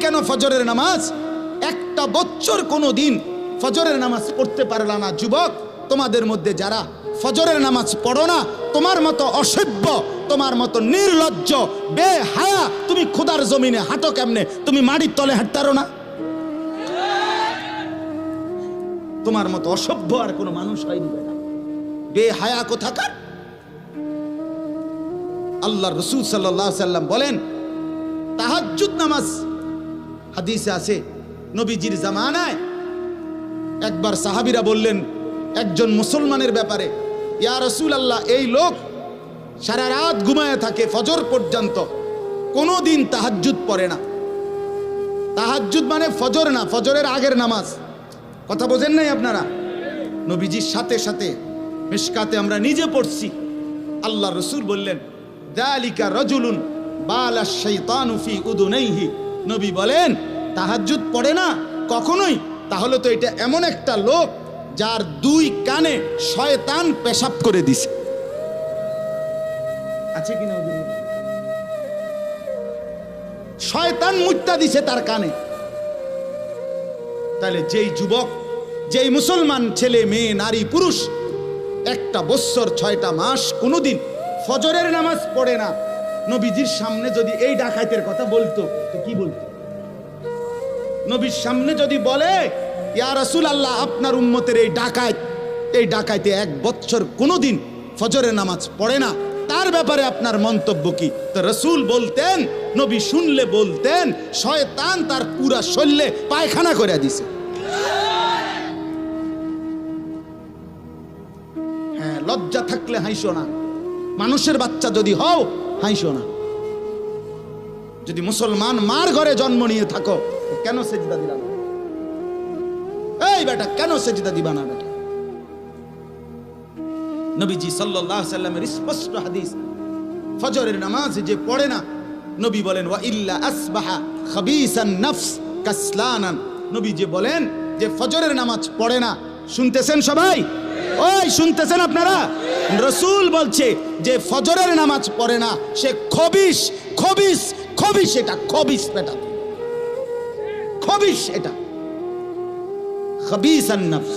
কেন ফজরের নামাজ? একটা বছর কোনো দিন ফজরের নামাজ পড়তে পারলা না যুবক। তোমাদের মধ্যে যারা ফজরের নামাজ পড়ো না, তোমার মতো অসভ্য, তোমার মতো নির্লজ্জ, বেহায়া, তুমি খোদার জমিনে হাঁটো কেমনে? তুমি মাটির তলে হাঁটতে পারো না? তোমার মতো অসভ্য আর কোনো মানুষ হয়নি, বেহায়া কোথাকার। আল্লাহর রাসূল সাল্লাল্লাহু আলাইহি সাল্লাম বলেন, তাহাজ্জুদ নামাজ, হাদিসে আছে নবীজির জামানায় একবার সাহাবীরা বললেন একজন মুসলমানের ব্যাপারে, ইয়া রাসূলুল্লাহ, এই লোক সারা রাত ঘুমায় থাকে ফজর পর্যন্ত, কোনো দিন তাহাজ্জুদ পড়ে না। তাহাজ্জুদ মানে ফজর না, ফজরের আগের নামাজ। কথা বোঝেন নাই আপনারা? নবীজির সাথে সাথে মিশকাতে আমরা নিজে পড়ছি, আল্লাহ রাসূল বললেন, যালিকা রাজুলুন বালা শাইতানু ফি উদুনাইহি। নবী বলেন, তাহাজ্জুদ পড়ে না কখনোই, তাহলে তো এটা এমন একটা লোক যার দুই কানে শয়তান পেশাব করে দিছে। আছে কিনা? শয়তান মুত্তা দিছে তার কানে। তাহলে যেই যুবক, যেই মুসলমান ছেলে মেয়ে নারী পুরুষ একটা বছর 6টা মাস কোনোদিন ফজরের নামাজ পড়ে না, নবীজির সামনে যদি এই ডাকাইতের কথা বলতো তো কি বলতো? নবীর সামনে যদি বলে, ইয়া রাসূলুল্লাহ, আপনার উম্মতের এই ডাকাইতে 1 বছর কোনোদিন ফজরের নামাজ পড়ে না, তার ব্যাপারে আপনার মন্তব্য কি? তো রাসূল বলতেন, নবী শুনলে বলতেন, শয়তান তার পুরা শরীরে পায়খানা করে দিছে। হ্যাঁ, লজ্জা থাকলে হাসো না। মানুষের বাচ্চা যদি হও, হাসো না। যদি মুসলমান মার ঘরে জন্ম নিয়ে থাকো, কেন সেজদা দিলা না? এই বেটা, কেন সেজদা দিবা না বেটা? নবীজি সাল্লাল্লাহু আলাইহি সাল্লামের স্পষ্ট হাদিস, ফজরের নামাজ যে পড়ে না, নবী বলেন, ওয়া ইল্লা আসবাহা খাবিসান নফস কাসলানান। নবী যে বলেন যে ফজরের নামাজ পড়ে না, শুনতেছেন সবাই? ওই শুনতেছেন আপনারা? রাসূল বলছে যে ফজরের নামাজ পড়ে না, সে খবিস, খবিস, খবিস, এটা খবিস বেটা, খবিস, এটা খাবিসান নফস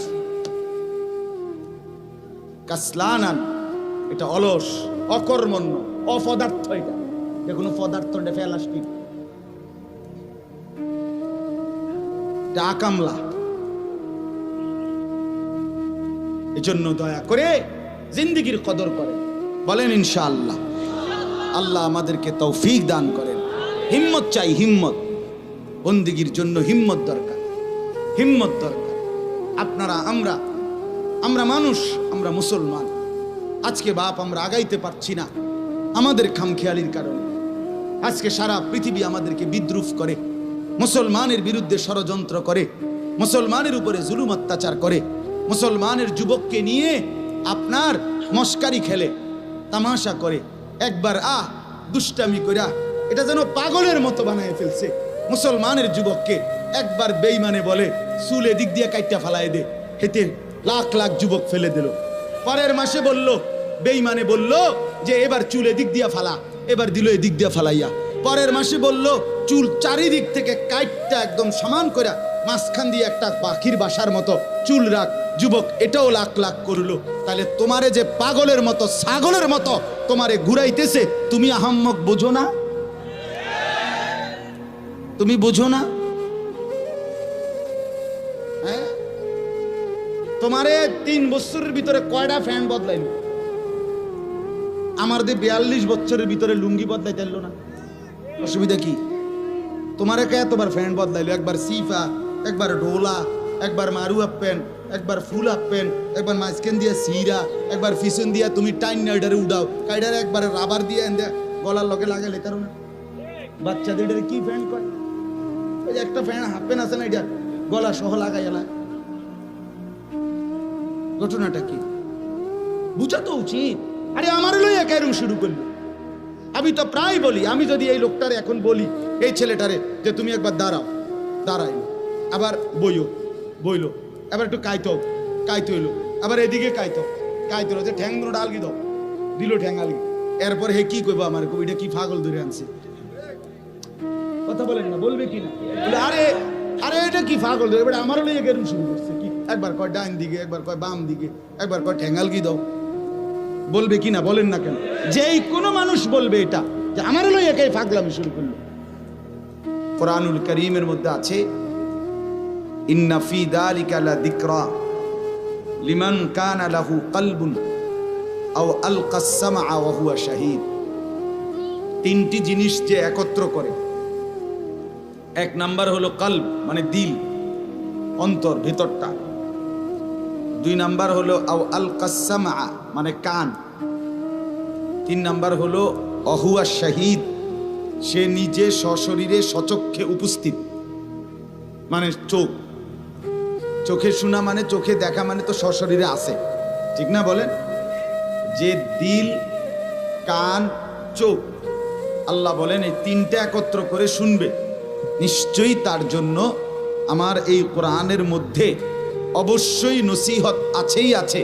কাসলানান, এটা অলস, অকর্মণ্য, অপদার্থ। এটা যে কোনো পদার্থ ফেলাস্টিক, এটা আকামলা। এজন্য দয়া করে জিন্দেগির কদর করেন, বলেন ইনশাআল্লাহ। আল্লাহ আমাদেরকে তৌফিক দান করেন। হিম্মত চাই, হিম্মত। বন্দেগীর জন্য হিম্মত দরকার, হিম্মত দরকার। আপনারা, আমরা মানুষ, আমরা মুসলমান। আজকে বাপ আমরা আগাইতে পারছি না আমাদের খামখেয়ালির কারণে। আজকে সারা পৃথিবী আমাদেরকে বিদ্রুপ করে, মুসলমানের বিরুদ্ধে ষড়যন্ত্র করে, মুসলমানের উপরে জুলুম অত্যাচার করে, মুসলমানের যুবককে নিয়ে আপনার মস্কারি খেলে, তামাশা করে, একবার দুষ্টামি কইরা এটা যেন পাগলের মতো বানায় ফেলছে। মুসলমানের যুবককে একবার বেঈমানে বলে চুল এদিক দিয়ে কাইটা ফালাই দে, হেতে লাখ লাখ যুবক ফেলে দিল। পরের মাসে বলল, বেঈমানে বলল যে এবার চুল এদিক দিয়া ফালা, এবার দিল এদিক দিয়া ফালাইয়া। পরের মাসে বলল চুল চারিদিক থেকে কাইটটা একদম সমান করে মাঝখান দিয়ে একটা পাখির বাসার মতো চুল রাখ। যুবক এটাও লাখ লাখ করলো। তাহলে তোমারে যে পাগলের মতো, ছাগলের মতো তোমারে ঘুরাইতেছে, তুমি আহাম্মক বোঝো না? তুমি বোঝো না? হ্যাঁ, তোমারে 3 বছরের ভিতরে কয়টা ফ্যান বদলাইল? আমার দিয়ে 42 বছরের ভিতরে লুঙ্গি বদলাইতে পারলো না। অসুবিধা কি? তোমারে কে এতবার ফ্যান বদলাইলো? একবার সিফা, একবার ডোলা, একবার মারু আপ প্যান্ট, একবার ফুল আপ প্যান্ট, একবার মাঝখান দিয়ে সিরা, একবার পিছন দিয়া তুমি টাইন নাইডারে উড়াও, কাইডারে একবার রাবার দিয়ে গলার লগে লাগালে। কারণ বাচ্চাদের কি ফ্যান করে? ওই যে একটা ফ্যান হাফ প্যান্ট আছে না, এটা গলা সহ লাগাইলা। ঘটনাটা কি বুঝা তো উচিত। আরে আমার লইয়া কেরম শুরু করলো? আমি তো প্রায় বলি, আমি যদি এই লোকটারে এখন বলি, এই ছেলেটারে যে তুমি একবার দাঁড়াও, দাঁড়াইলো, আবার বইলো, আবার একটু কাইতো হইলো, আবার এদিকে কাইতো হইলো, যে ঠ্যাং দুটো আলগি দাও, দিল ঠ্যাং আলগি। এরপর হে কি কইবো আমার, এটা কি পাগল ধরে আনছে? কথা কথা বলেন না, বলবে কি না? আরে আরে এটা কি পাগল, এবার আমারও লইয়া গেরুম শুরু করছে কি, একবার কয় ডাইন দিকে, একবার কয় বাম দিকে, একবার কয় ঠ্যাঙ্গাল কি দাও, বলবে কি না? বলেন না কেন? যেই কোনো মানুষ বলবে এটা যে আমারও লইয়া কে পাগলামি শুরু করলো। কোরআনুল কারীমের মধ্যে আছে ইন্না ফি যালিকা লাযিকরা লিমান কানা লাহু কলবুন আও আলকাস সামআ ওয়া হুয়া শাহীদ। তিনটি জিনিস যে একত্র করে, এক নাম্বার হলো কলব মানে দিল, অন্তর, ভিতরটা। দুই নাম্বার হলো আও আলকাস সামআ মানে কান। তিন নাম্বার হলো ওয়া শাহীদ, সে নিজে সশরীরে সচক্ষে উপস্থিত, মানে চোখ, চোখে শোনা মানে চোখে দেখা মানে তো সশরীরে আছে, ঠিক না বলেন? যে দিল, কান, চোখ, আল্লাহ বলেন এই তিনটা একত্র করে শুনবে, নিশ্চয়ই তার জন্য আমার এই কোরআনের মধ্যে অবশ্যই নসিহত আছেই আছে,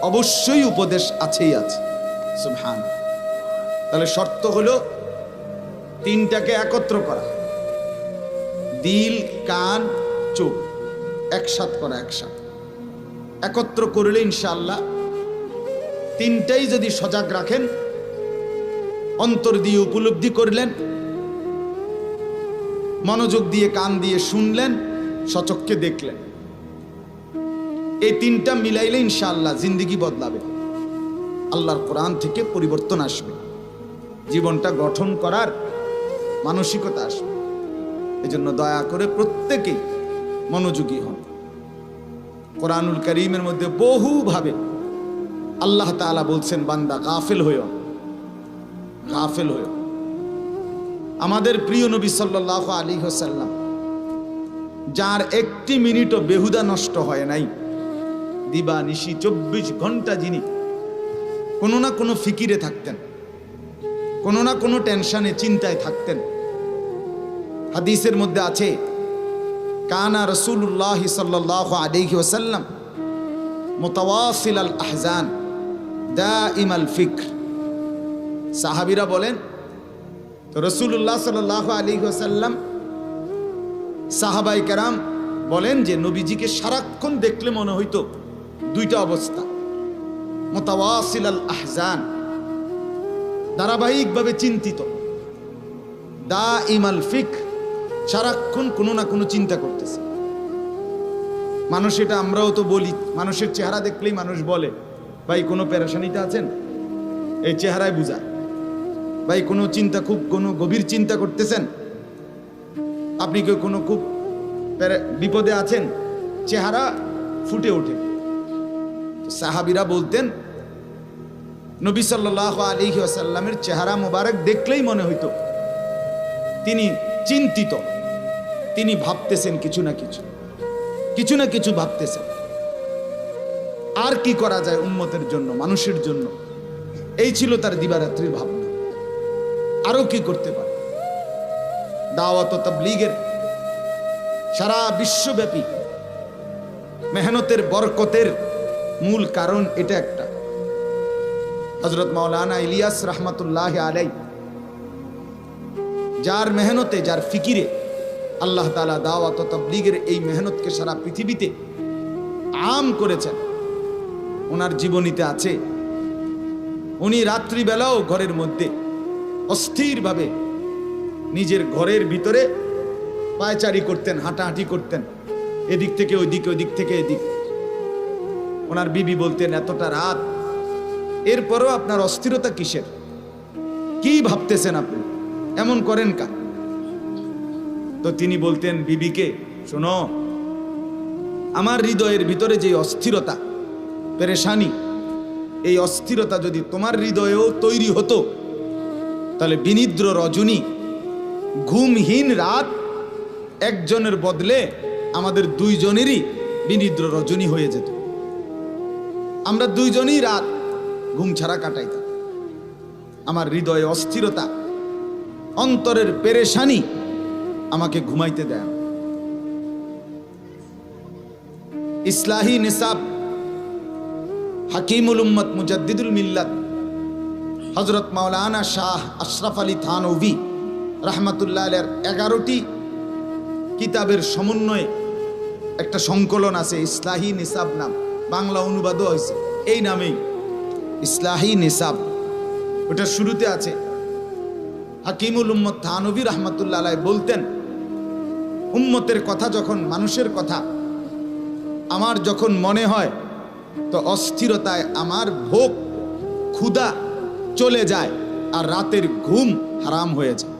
অবশ্যই উপদেশ আছেই আছে। সুবহান। তাহলে শর্ত হলো তিনটাকে একত্র করা, দিল, কান, চোখ একসাথ করা, একসাথ একত্র করলে ইনশাআল্লাহ তিনটাই যদি সজাগ রাখেন, অন্তর দিয়ে উপলব্ধি করলেন, মনোযোগ দিয়ে কান দিয়ে শুনলেন, সচক্ষে দেখলেন, এই তিনটা মিলাইলে ইনশাআল্লাহ জিন্দেগি বদলাবে, আল্লাহর কোরআন থেকে পরিবর্তন আসবে, জীবনটা গঠন করার মানসিকতা আসবে। এজন্য দয়া করে প্রত্যেকেই মনোযোগী হন। কোরআনুল কারীমের মধ্যে বহুভাবে আল্লাহ তাআলা বলছেন বান্দা গাফিল হইও, গাফিল হইও। আমাদের প্রিয় নবী সাল্লাল্লাহু আলাইহি ওয়াসাল্লাম, যার একটি মিনিটও বেহুদা নষ্ট হয় নাই, দিবা নিশি 24 ঘন্টা যিনি কোনো না কোনো ফিকিরে থাকতেন, কোনো না কোনো টেনশনে চিন্তায় থাকতেন। হাদিসের মধ্যে আছে কানা রাসূলুল্লাহ সাল্লাল্লাহু আলাইহি ওয়াসাল্লাম মুতাওয়াসিল আল আহজান দাইমাল ফিক্র। সাহাবীরা বলেন তো রাসূলুল্লাহ সাল্লাল্লাহু আলাইহি ওয়াসাল্লাম, সাহাবায়ে কেরাম বলেন যে নবীজিকে সারাক্ষণ দেখলে মনে হইতো দুইটা অবস্থা, মুতাওয়াসিল আল আহজান ধারাবাহিকভাবে চিন্তিত, দাইমাল ফিক্র সারাক্ষণ কোনো না কোনো চিন্তা করতেছে। মানুষ, এটা আমরাও তো বলি, মানুষের চেহারা দেখলেই মানুষ বলে ভাই কোনো পেরেশানিতে আছেন, এই চেহারায় বুঝায়। ভাই কোনো চিন্তা, খুব কোনো গভীর চিন্তা করতেছেন, আপনি কেউ কোনো খুব বিপদে আছেন, চেহারা ফুটে ওঠে। সাহাবীরা বলতেন নবী সাল্লাল্লাহু আলাইহি ওয়াসাল্লামের চেহারা মোবারক দেখলেই মনে হইতো তিনি চিন্তিত, তিনি ভাবতেছেন কিছু না কিছু, কিছু না কিছু ভাবতেছেন। আর কি করা যায় উম্মতের জন্য, মানুষের জন্য, এই ছিল তার দিবারাত্রির ভাবনা। আরো কি করতে পারে? দাওয়াত ও তাবলীগের সারা বিশ্বব্যাপী মেহনতের বরকতের মূল কারণ এটা একটা। হযরত মাওলানা ইলিয়াস রাহমাতুল্লাহি আলাইহি, যার মেহনতে, যার ফিকিরে আল্লাহ তাআলা দাওয়াত ও তাবলীগের এই মেহনতকে সারা পৃথিবীতে আম করেছেন, ওনার জীবনীতে আছে উনি রাত্রিবেলাও ঘরের মধ্যে অস্থিরভাবে নিজের ঘরের ভিতরে পায়চারি করতেন, হাঁটাহাঁটি করতেন, এদিক থেকে ওইদিক, ওইদিক থেকে এদিক। ওনার বিবি বলতেন এতটা রাত, এরপরও আপনার অস্থিরতা কিসের? কি ভাবতেছেন আপনি? এমন করেন কা? তো তিনি বলতেন বিবিকে, শোনো, আমার হৃদয়ের ভিতরে যে অস্থিরতা, পেরেশানি, এই অস্থিরতা যদি তোমার হৃদয়েও তৈরি হতো, তাহলে বিনিদ্র রজনী, ঘুমহীন রাত একজনের বদলে আমাদের দুইজনেরই বিনিদ্র রজনী হয়ে যেত। আমরা দুইজনই রাত ঘুম ছাড়া কাটাইতাম। আমার হৃদয়ে অস্থিরতা, অন্তরের পেরেশানি আমাকে ঘুমাইতে দেয়। ইসলাহি নিসাব হাকিমুল উম্মত মুজাদ্দিদুল মিল্লাত হযরত মাওলানা শাহ আশরাফ আলী থানভী রহমাতুল্লাহ আলাইহির 11টি কিতাবের সমন্বয়ে একটা সংকলন আছে, ইসলাহি নিসাব নাম, বাংলা অনুবাদও হয়েছে এই নামেই, ইসলাহি নিসাব। ওটার শুরুতে আছে হাকিমুল উম্মত থানভী রহমাতুল্লাহ আলাইহি বলতেন, উম্মতের কথা যখন, মানুষের কথা আমার যখন মনে হয়, তো অস্থিরতায় আমার ভোগ ক্ষুধা চলে যায় আর রাতের ঘুম হারাম হয়ে যায়।